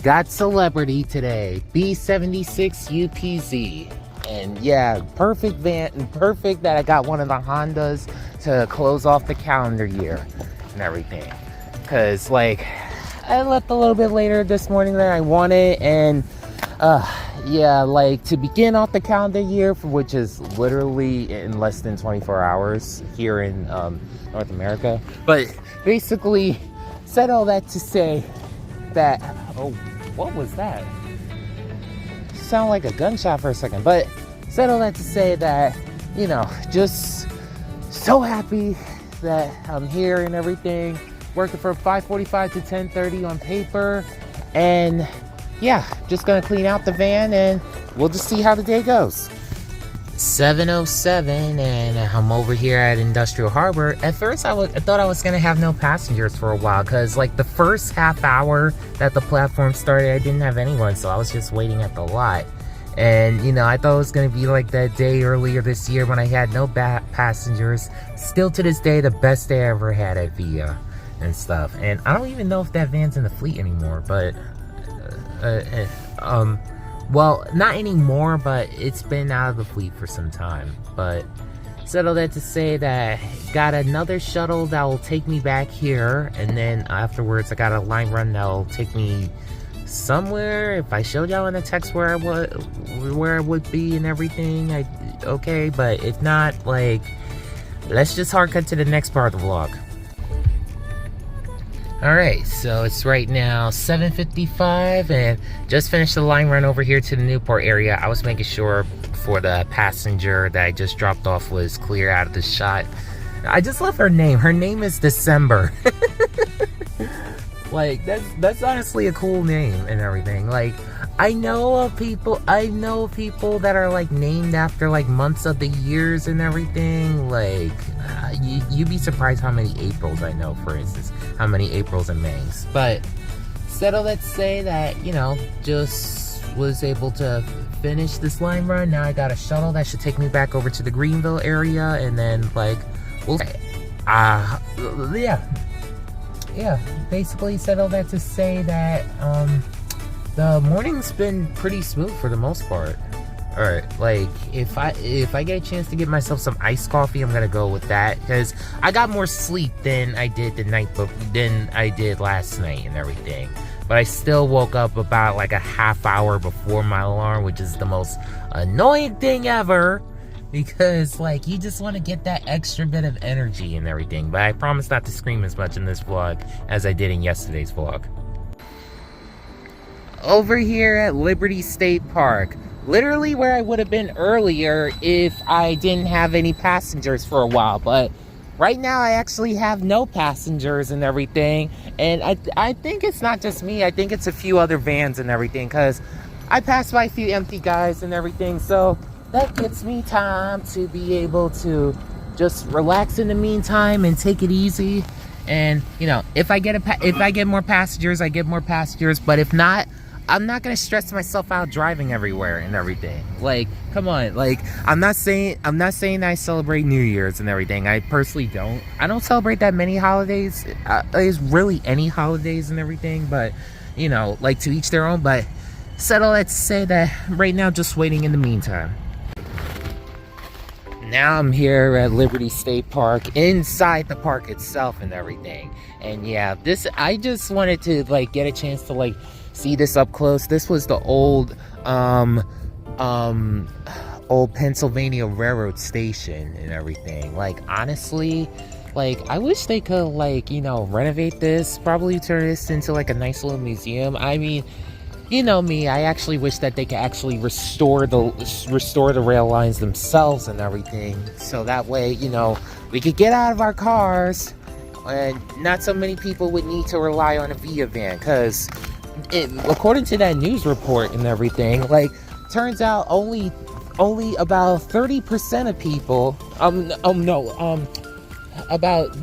got celebrity today, B76UPZ. And yeah, perfect van, perfect that I got one of the Hondas to close off the calendar year and everything. Cause like, I left a little bit later this morning than I wanted, and yeah, like to begin off the calendar year, which is literally in less than 24 hours here in North America. But basically, said all that to say that, oh, what was that? Sound like a gunshot for a second, but said all that to say that, you know, just so happy that I'm here and everything, working from 5:45 to 10:30 on paper, and yeah, just gonna clean out the van and we'll just see how the day goes. 7:07 and I'm over here at Industrial Harbor. At first I thought I was gonna have no passengers for a while, because like the first half hour that the platform started, I didn't have anyone, so I was just waiting at the lot. And you know, I thought it was gonna be like that day earlier this year when I had no passengers. Still to this day, the best day I ever had at VIA and stuff. And I don't even know if that van's in the fleet anymore, but well, not anymore, but it's been out of the fleet for some time. But said all that to say that got another shuttle that will take me back here, and then afterwards I got a line run that will take me somewhere. If I showed y'all in the text where I would be and everything, okay, but if not, like, let's just hard cut to the next part of the vlog. Alright, so it's right now 7:55 and just finished the line run over here to the Newport area. I was making sure for the passenger that I just dropped off was clear out of the shot. I just love her name. Her name is December. Like, that's honestly a cool name and everything. Like, I know people that are like named after like months of the years and everything. Like, you'd be surprised how many Aprils I know, for instance. How many Aprils and Mays. But settle that to say that, you know, just was able to finish this line run. Now I got a shuttle that should take me back over to the Greenville area, and then like, we'll yeah, basically settle that to say that the morning's been pretty smooth for the most part. Alright, like if I get a chance to get myself some iced coffee, I'm gonna go with that, because I got more sleep than I did last night and everything. But I still woke up about like a half hour before my alarm, which is the most annoying thing ever, because like you just want to get that extra bit of energy and everything. But I promise not to scream as much in this vlog as I did in yesterday's vlog. Over here at Liberty State Park, literally where I would have been earlier if I didn't have any passengers for a while. But right now I actually have no passengers and everything. And I think it's not just me. I think it's a few other vans and everything, because I passed by a few empty guys and everything. So that gives me time to be able to just relax in the meantime and take it easy. And you know, if I get more passengers, I get more passengers. But if not, I'm not gonna stress myself out driving everywhere and everything. Like, come on. Like, I'm not saying that I celebrate New Year's and everything. I personally don't. I don't celebrate that many holidays. There's really any holidays and everything. But you know, like, to each their own. But settle that to say that right now, just waiting in the meantime. Now I'm here at Liberty State Park, inside the park itself and everything. And yeah, I just wanted to like get a chance to like see this up close. This was the old Pennsylvania Railroad station and everything. Like, honestly, like, I wish they could, like, you know, renovate this, probably turn this into like a nice little museum. I mean, you know me, I actually wish that they could actually restore the rail lines themselves and everything, so that way, you know, we could get out of our cars and not so many people would need to rely on a VIA van. Because according to that news report and everything, like, turns out only about 30% of people, about,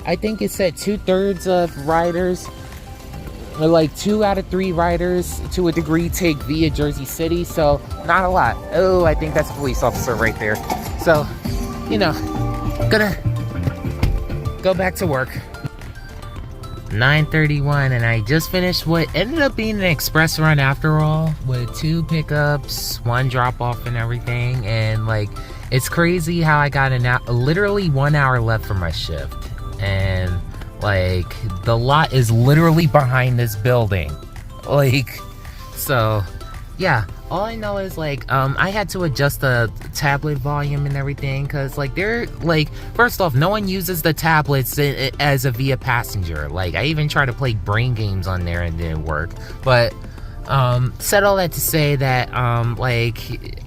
I think it said 2/3 of riders, or like 2 out of 3 riders to a degree, take via Jersey City. So not a lot. Oh, I think that's a police officer right there. So, you know, gonna go back to work. 9:31, and I just finished what ended up being an express run after all, with 2 pickups, 1 drop off and everything. And like, it's crazy how I got literally 1 hour left for my shift, and like the lot is literally behind this building. Like, so yeah, all I know is like I had to adjust the tablet volume and everything, because like they're like, first off, no one uses the tablets as a via passenger. Like, I even tried to play brain games on there and it didn't work. But said all that to say that like,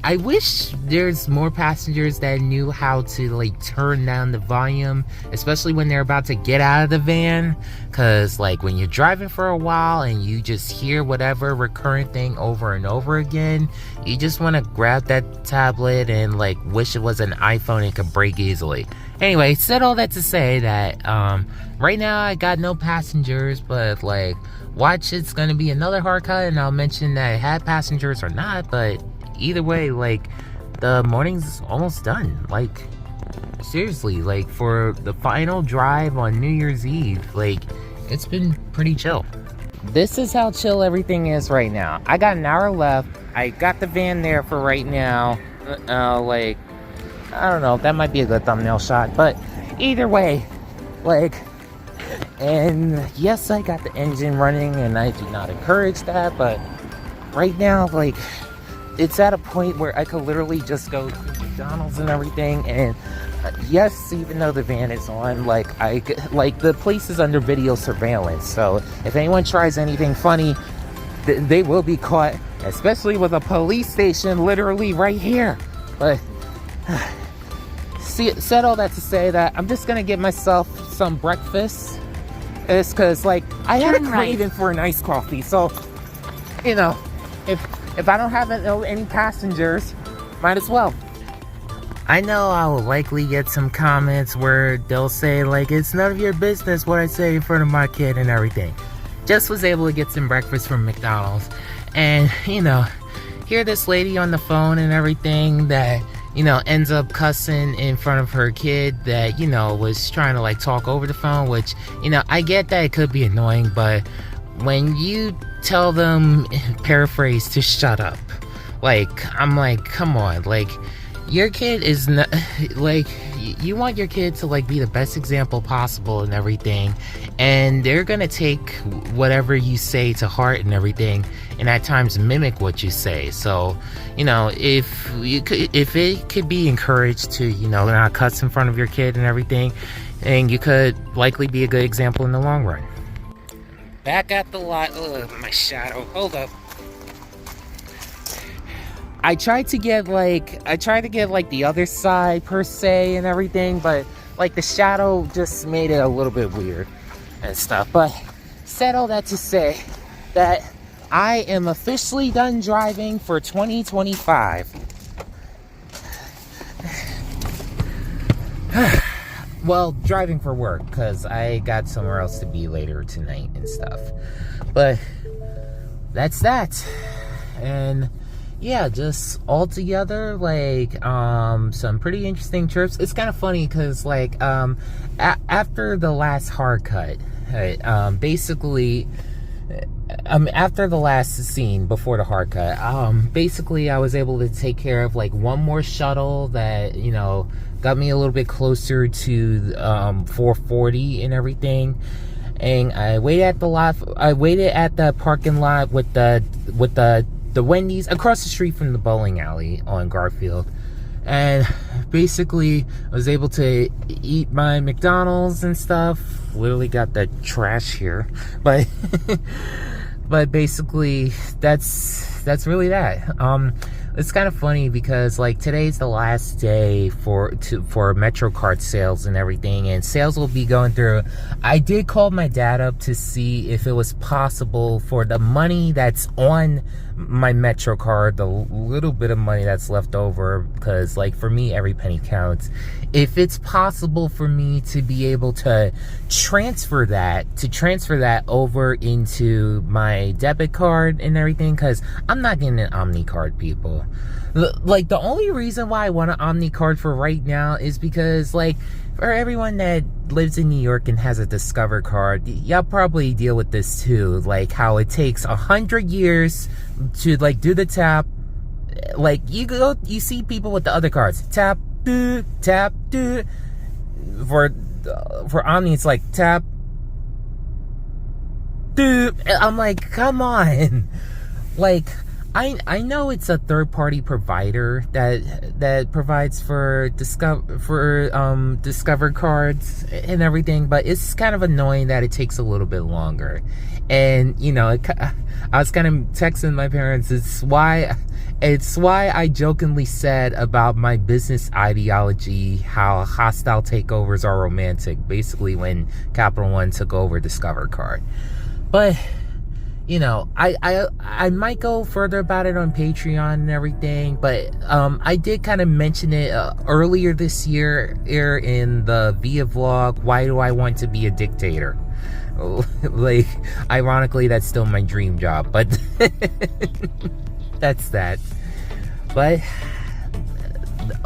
I wish there's more passengers that knew how to like turn down the volume, especially when they're about to get out of the van. Because like, when you're driving for a while and you just hear whatever recurrent thing over and over again, you just want to grab that tablet and like wish it was an iPhone and could break easily. Anyway, said all that to say that right now I got no passengers, but like, watch, it's gonna be another hard cut and I'll mention that it had passengers or not. But either way, like, the morning's almost done. Like, seriously, like, for the final drive on New Year's Eve, like, it's been pretty chill. This is how chill everything is right now. I got an hour left. I got the van there for right now. Like, I don't know, that might be a good thumbnail shot, but either way, like, and yes, I got the engine running and I do not encourage that, but right now, like, it's at a point where I could literally just go to McDonald's and everything. And yes, even though the van is on, like, the place is under video surveillance, so if anyone tries anything funny, they will be caught, especially with a police station literally right here. But said all that to say that I'm just gonna get myself some breakfast. It's because, like, I had a craving for an iced coffee, so, you know, if I don't have any passengers, might as well. I know I will likely get some comments where they'll say, like, it's none of your business what I say in front of my kid and everything. Just was able to get some breakfast from McDonald's, and, you know, hear this lady on the phone and everything that, you know, ends up cussing in front of her kid that, you know, was trying to like talk over the phone, which, you know, I get that it could be annoying, but when you tell them, paraphrase, to shut up, like, I'm like, come on, like, your kid is not, like, you want your kid to like be the best example possible and everything, and they're gonna take whatever you say to heart and everything, and at times mimic what you say. So, you know, if it could be encouraged to, you know, not cuss in front of your kid and everything, and you could likely be a good example in the long run. Back at the lot. Ugh, my shadow, hold up. I tried to get like the other side per se and everything, but like the shadow just made it a little bit weird and stuff. But said all that to say that I am officially done driving for 2025. Well, driving for work, because I got somewhere else to be later tonight and stuff. But that's that. And yeah, just all together, like, some pretty interesting trips. It's kind of funny because, like, after the last hard cut, basically, after the last scene before the hard cut, basically I was able to take care of like one more shuttle that, you know, got me a little bit closer to 440 and everything. And I waited at the parking lot with the Wendy's across the street from the bowling alley on Garfield, and basically I was able to eat my McDonald's and stuff. Literally got the trash here, but but basically that's really that. It's kind of funny because like today's the last day for MetroCard sales and everything, and sales will be going through. I did call my dad up to see if it was possible for the money that's on my MetroCard, the little bit of money that's left over, because like for me every penny counts, if it's possible for me to be able to transfer that over into my debit card and everything, because I'm not getting an Omni card, people. Like, the only reason why I want an Omni card for right now is because, like, For everyone that lives in New York and has a Discover card, y'all probably deal with this too. Like how it takes 100 years to like do the tap. Like you see people with the other cards, tap, do, tap, do. For Omni, it's like tap, do. I'm like, come on. Like, I know it's a third-party provider that provides for Discover cards and everything, but it's kind of annoying that it takes a little bit longer. And you know, I was kind of texting my parents. It's why I jokingly said about my business ideology how hostile takeovers are romantic. Basically, when Capital One took over Discover card, but. You know, I might go further about it on Patreon and everything, but I did kind of mention it earlier this year here in the Via vlog. Why do I want to be a dictator? Like, ironically, that's still my dream job, but that's that. But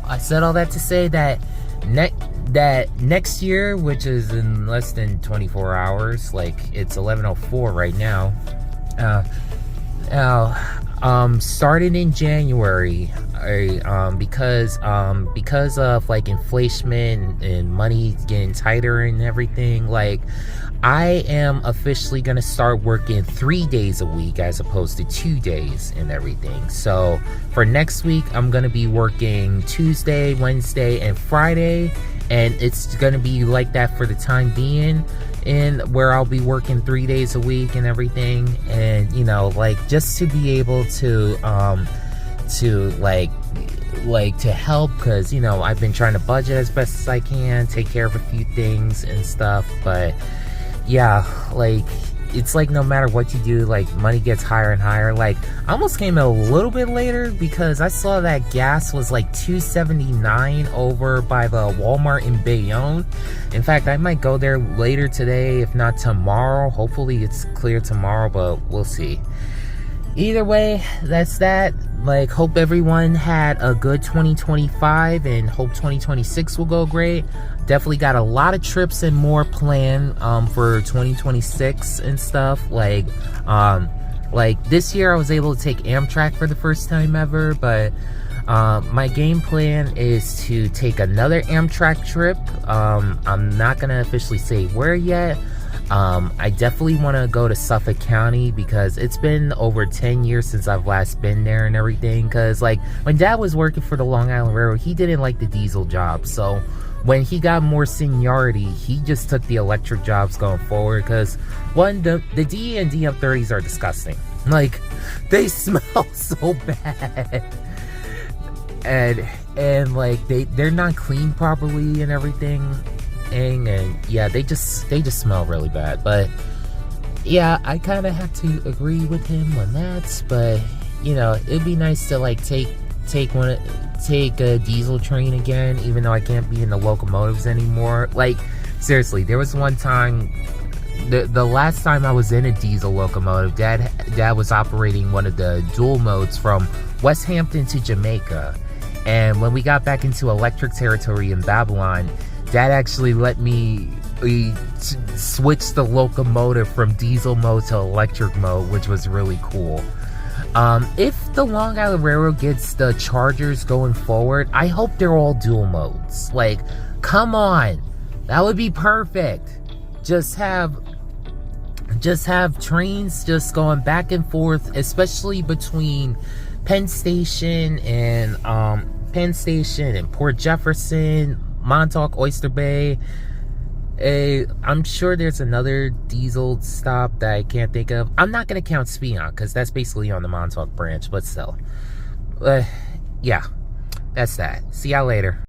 I said all that to say that next year, which is in less than 24 hours, like it's 11:04 right now. Starting in January, because of like inflation and money getting tighter and everything, like I am officially gonna start working 3 days a week as opposed to 2 days and everything. So for next week, I'm gonna be working Tuesday, Wednesday, and Friday, and it's gonna be like that for the time being. And where I'll be working 3 days a week and everything, and you know, like just to be able to to help, because you know I've been trying to budget as best as I can, take care of a few things and stuff. But yeah, like it's like no matter what you do, like money gets higher and higher. Like I almost came in a little bit later because I saw that gas was like $2.79 over by the Walmart in Bayonne. In fact, I might go there later today, if not tomorrow. Hopefully it's clear tomorrow, but we'll see. Either way, that's that. Like, hope everyone had a good 2025 and hope 2026 will go great. Definitely got a lot of trips and more planned for 2026 and stuff. Like this year I was able to take Amtrak for the first time ever, but my game plan is to take another Amtrak trip. I'm not gonna officially say where yet. I definitely want to go to Suffolk County because it's been over 10 years since I've last been there and everything. Because like when Dad was working for the Long Island Railroad, he didn't like the diesel job. So when he got more seniority, he just took the electric jobs going forward. Because one, the DE and DM30s are disgusting. Like, they smell so bad. And like they're not cleaned properly and everything. And yeah, they just smell really bad. But yeah, I kind of have to agree with him on that. But you know, it'd be nice to like take a diesel train again, even though I can't be in the locomotives anymore. Like seriously, there was one time, the last time I was in a diesel locomotive, dad was operating one of the dual modes from West Hampton to Jamaica. And when we got back into electric territory in Babylon, Dad actually let me switch the locomotive from diesel mode to electric mode, which was really cool. If the Long Island Railroad gets the chargers going forward, I hope they're all dual modes. Like, come on, that would be perfect. Just have trains just going back and forth, especially between Penn Station and Port Jefferson, Montauk, Oyster Bay. I'm sure there's another diesel stop that I can't think of. I'm not going to count Spion because that's basically on the Montauk branch, but still. Yeah, that's that. See y'all later.